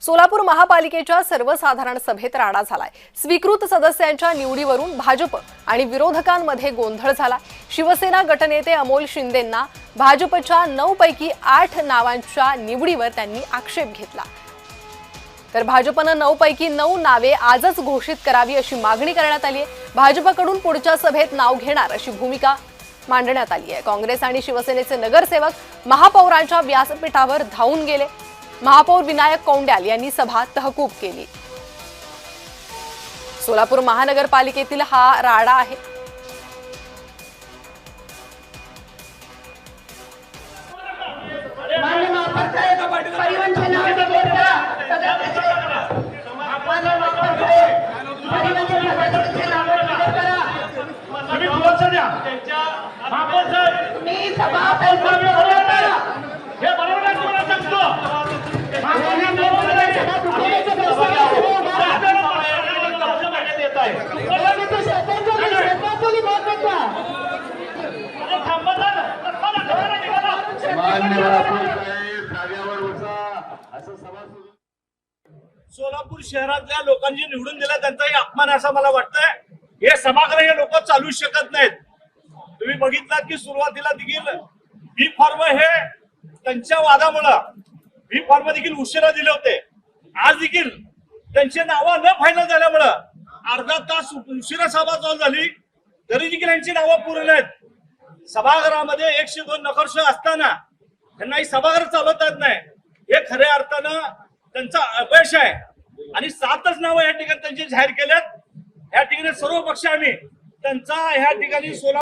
सोलापूर महापालिकेच्या सर्वसाधारण सभेत राडा झालाय। स्वीकृत सदस्यांच्या निवडीवरून भाजप आणि विरोधकांमध्ये गोंधळ झाला। शिवसेना गटनेते अमोल शिंदेंना भाजपच्या 9 पैकी 8 नावांच्या निवडीवर त्यांनी आक्षेप घेतला। तर भाजपनं 9 पैकी 9 नावे आजच घोषित करावी अशी मागणी करण्यात आली आहे। भाजपकडून पुढच्या सभेत नाव घेणार अशी भूमिका मांडण्यात आली आहे। काँग्रेस आणि शिवसेनेचे नगरसेवक महापौरांच्या व्यासपीठावर धावून गेले। महापौर विनायक कौंड्याल यांनी सभा तहकूब केली। सोलापूर महानगरपालिकेतील हा राडा आहे। सोलापूर शहरातल्या लोकांनी निवडून दिला त्यांचाही अपमान असं मला वाटतंय। हे सभागृह हे लोक चालू शकत नाहीत। तुम्ही बघितलात की सुरुवातीला देखील बी फॉर्म हे त्यांच्या वादामुळे बी फॉर्म देखील उशिरा दिले होते। आज देखील त्यांचे नावं न फायनल झाल्यामुळे अर्धा तास उशिरा सभा चालू झाली, तरी देखील यांची नावं पूर्ण आहेत। सभागृहामध्ये 102 नगरसेवक असताना त्यांना ही सभागृह चालवता येत नाही, हे खऱ्या अर्थानं त्यांचा अपयश आहे। आणि 7च नावं या ठिकाणी त्यांची जाहीर केल्यात। या ठिकाणी सर्व पक्ष आम्ही त्यांचा या ठिकाणी